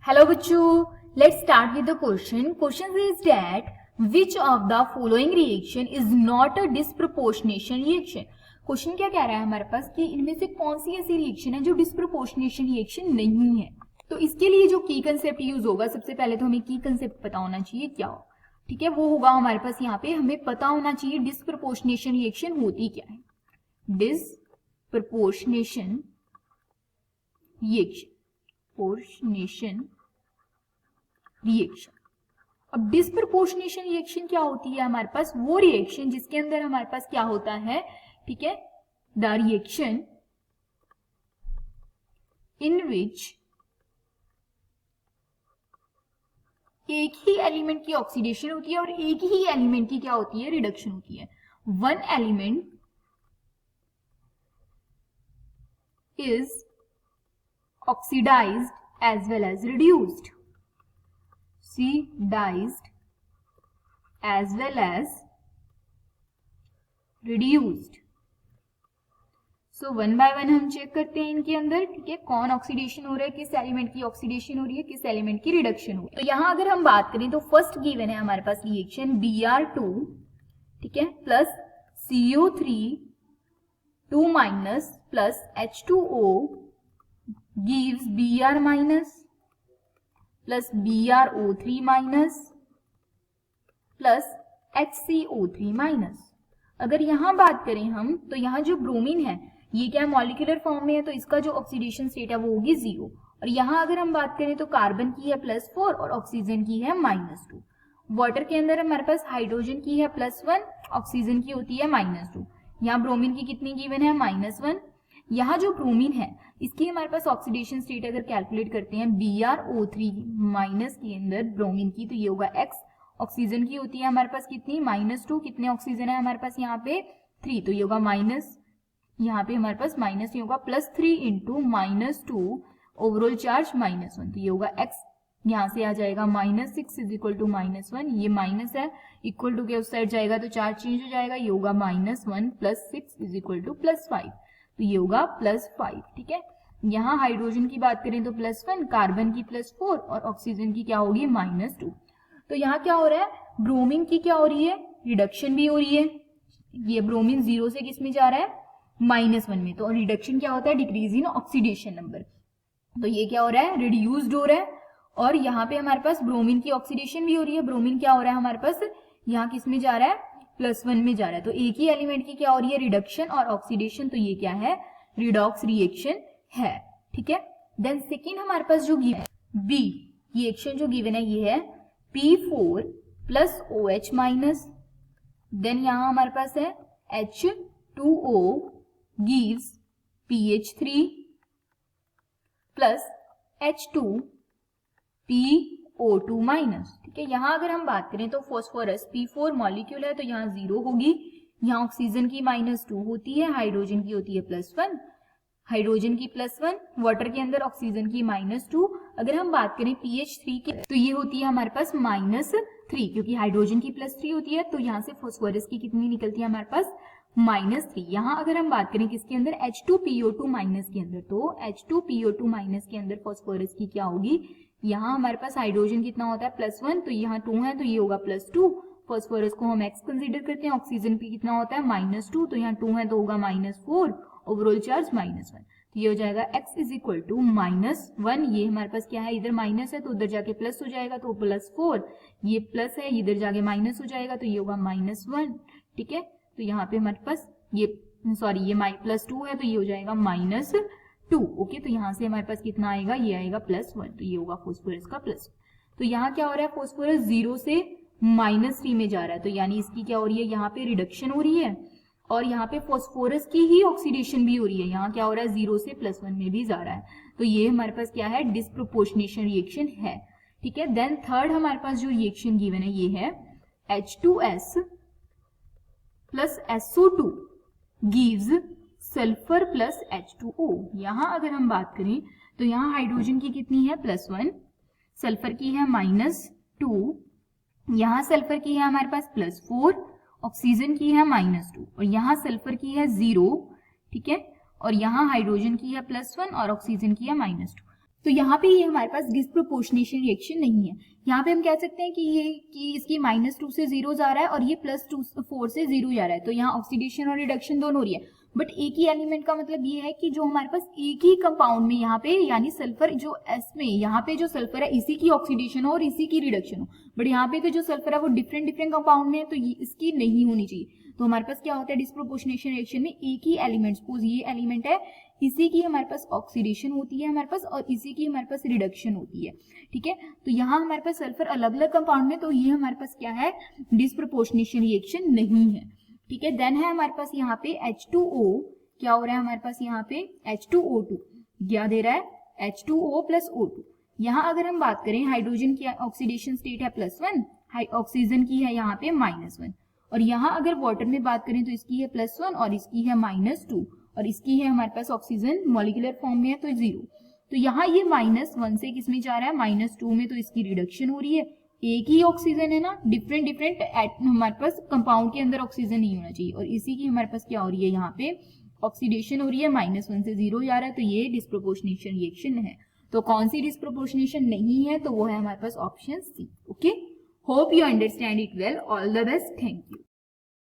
Hello बच्चों, let's start with the question. Question is that which of the following reaction is not a disproportionation reaction? Question क्या कह रहा है हमारे पास कि इनमें से कौन सी ऐसी रिएक्शन है जो डिस्प्रोपोर्शनेशन रिएक्शन नहीं है। तो इसके लिए जो की कंसेप्ट यूज होगा, सबसे पहले तो हमें की कंसेप्ट पता होना चाहिए क्या हो, ठीक है। वो होगा हमारे पास यहाँ पे हमें पता होना चाहिए डिस्प्रोपोर्शनेशन रिएक्शन होती क्या है। Disproportionation reaction. अब डिस्प्रपोर्शनेशन रिएक्शन क्या होती है हमारे पास? वो रिएक्शन जिसके अंदर हमारे पास क्या होता है, ठीक है, द रिएक्शन इन विच एक ही एलिमेंट की ऑक्सीडेशन होती है और एक ही एलिमेंट की क्या होती है, रिडक्शन होती है। One element is oxidized as well as reduced, oxidized as well as reduced। So one by one हम चेक करते हैं इनके अंदर, ठीक है, कौन ऑक्सीडेशन हो रहा है, किस एलिमेंट की ऑक्सीडेशन हो रही है, किस एलिमेंट की रिडक्शन हो रही है। तो यहां अगर हम बात करें तो फर्स्ट गिवन है हमारे पास रिएक्शन Br2, ठीक है, plus CO3 2 minus plus H2O gives Br minus plus BrO3 minus plus HCO3 minus। अगर यहां बात करें हम तो यहाँ जो ब्रोमीन है ये क्या मॉलिक्यूलर फॉर्म में है, तो इसका जो ऑक्सीडेशन स्टेट है वो होगी 0। और यहाँ अगर हम बात करें तो कार्बन की है +4 और ऑक्सीजन की है -2। वाटर के अंदर हमारे पास हाइड्रोजन की है +1, ऑक्सीजन की होती है -2। यहाँ ब्रोमीन की कितनी गिवन है, -1। यहाँ जो ब्रोमीन है इसकी हमारे पास ऑक्सीडेशन स्टेट अगर कैलकुलेट करते हैं BrO3 माइनस के अंदर ब्रोमीन की, तो ये होगा X। ऑक्सीजन की होती है हमारे पास कितनी, -2। कितने ऑक्सीजन है हमारे पास यहाँ पे 3, तो ये होगा माइनस, यहाँ पे हमारे पास माइनस नहीं होगा, +3 इंटू -2 ओवरऑल चार्ज -1, तो ये होगा X। यहाँ से आ जाएगा -6 इज इक्वल टू -1, ये माइनस है, इक्वल टू के उस साइड जाएगा तो चार्ज चेंज हो जाएगा, ये होगा -1 + 6 इज इक्वल टू +5, तो ये होगा +5, ठीक है। यहाँ हाइड्रोजन की बात करें तो +1, कार्बन की +4 और ऑक्सीजन की क्या होगी, -2। तो यहाँ क्या हो रहा है, ब्रोमीन की क्या हो रही है, रिडक्शन भी हो रही है। ये ब्रोमीन 0 से किस में जा रहा है, -1 में, तो रिडक्शन क्या होता है, डिक्रीज इन ऑक्सीडेशन नंबर। तो ये क्या हो रहा है, रिड्यूस्ड हो रहा है। और यहाँ पे हमारे पास ब्रोमीन की ऑक्सीडेशन भी हो रही है। ब्रोमीन क्या हो रहा है हमारे पास, यहाँ किस में जा रहा है, +1 में जा रहा है। तो एक ही एलिमेंट की क्या हो रही है, रिडक्शन और ऑक्सीडेशन, तो ये क्या है, रिडॉक्स रिएक्शन है, ठीक है। देन सेकेंड हमारे पास जो गिवन है बी रिएक्शन जो गिवन है ये है P4 + OH माइनस, देन यहां हमारे पास है H2O gives PH3 plus H2PO2 minus, ठीक है। यहां अगर हम बात करें तो फॉस्फोरस P4 मॉलिक्यूल है तो यहाँ 0 होगी, यहाँ ऑक्सीजन की -2 होती है, हाइड्रोजन की होती है +1, हाइड्रोजन की +1, वाटर के अंदर ऑक्सीजन की -2। अगर हम बात करें PH3 की तो ये होती है हमारे पास -3, क्योंकि हाइड्रोजन की +3 होती है, तो यहाँ से फॉस्फोरस की कितनी निकलती है हमारे पास, -3। यहाँ अगर हम बात करें किसके अंदर, H2PO2 माइनस के अंदर, तो H2PO2 माइनस के अंदर फॉस्फोरस की क्या होगी, यहाँ हमारे पास हाइड्रोजन कितना होता है +1, तो यहाँ 2 है तो ये होगा +2। फॉस्फोरस को हम X कंसीडर करते हैं, ऑक्सीजन पे कितना होता है -2, तो यहाँ 2 है तो होगा -4, ओवरऑल चार्ज -1, तो ये हो जाएगा X इज इक्वल टू -1। ये हमारे पास क्या है, इधर माइनस है तो उधर जाके प्लस हो जाएगा, तो +4, ये प्लस है इधर जाके माइनस हो जाएगा, तो ये होगा -1, ठीक है। तो यहाँ पे हमारे पास ये सॉरी ये +2 है तो ये हो जाएगा -2, ओके। तो यहाँ से हमारे पास कितना आएगा, ये आएगा +1, तो ये होगा फॉस्फोरस का +1। तो यहाँ क्या हो रहा है, फॉस्फोरस 0 से -3 में जा रहा है, तो यानी इसकी क्या हो रही है, यहाँ पे रिडक्शन हो रही है और यहाँ पे फॉस्फोरस की ही ऑक्सीडेशन भी हो रही है। यहाँ क्या हो रहा है, 0 से +1 में भी जा रहा है, तो ये हमारे पास क्या है, डिस्प्रोपोर्शनेशन रिएक्शन है, ठीक है। देन थर्ड हमारे पास जो रिएक्शन गिवन है ये है H2S + SO2 gives sulphur + H2O। यहाँ अगर हम बात करें तो यहाँ हाइड्रोजन की कितनी है, +1, सल्फर की है -2, यहाँ सल्फर की है हमारे पास +4, ऑक्सीजन की है -2 और यहाँ सल्फर की है 0, ठीक है। और यहाँ हाइड्रोजन की है +1 और ऑक्सीजन की है -2। तो यहाँ पे ये हमारे पास डिस्प्रोपोर्शनेशन रिएक्शन नहीं है। यहाँ पे हम कह सकते हैं कि इसकी -2 से 0 जा रहा है और ये +4 से 0 जा रहा है, तो यहाँ ऑक्सीडेशन और रिडक्शन दोनों हो रही है। बट एक ही एलिमेंट का मतलब ये है कि जो हमारे पास एक ही कंपाउंड में यहाँ पे यानी सल्फर जो एस में यहाँ पे जो सल्फर है इसी की ऑक्सीडेशन हो और इसी की रिडक्शन हो, बट यहाँ पे तो जो सल्फर है वो डिफरेंट कंपाउंड में है, तो इसकी नहीं होनी चाहिए। तो हमारे पास क्या होता है डिस्प्रोपोर्शनेशन रिएक्शन में, एक ही एलिमेंट, सपोज ये एलिमेंट है, इसी की हमारे पास ऑक्सीडेशन होती है हमारे पास और इसी की हमारे पास रिडक्शन होती है, ठीक है। तो यहाँ हमारे पास सल्फर अलग अलग कंपाउंड में, तो ये हमारे पास क्या है डिस्प्रोपोर्शनेशन रिएक्शन नहीं है, ठीक है। देन है हमारे पास यहाँ पे H2O, क्या हो रहा है हमारे पास यहाँ पे H2O2 क्या दे रहा है H2O + O2। यहाँ अगर हम बात करें हाइड्रोजन की ऑक्सीडेशन स्टेट है +1, ऑक्सीजन की है यहाँ पे -1, और यहाँ अगर वाटर में बात करें तो इसकी है +1 और इसकी है -2 और इसकी है हमारे पास ऑक्सीजन मॉलिक्यूलर फॉर्म में है तो 0। तो यहाँ ये -1 से किसमें जा रहा है -2 में, तो इसकी रिडक्शन हो रही है। एक ही ऑक्सीजन है ना, डिफरेंट हमारे पास कंपाउंड के अंदर ऑक्सीजन नहीं होना चाहिए, और इसी की हमारे पास क्या हो रही है यहाँ पे ऑक्सीडेशन हो रही है, -1 से 0 जा रहा है, तो ये डिस्प्रोपोर्शनेशन रिएक्शन है। तो कौन सी डिस्प्रोपोर्शनेशन नहीं है, तो वो है हमारे पास option C. Okay, hope you understand it well. All the best, thank you.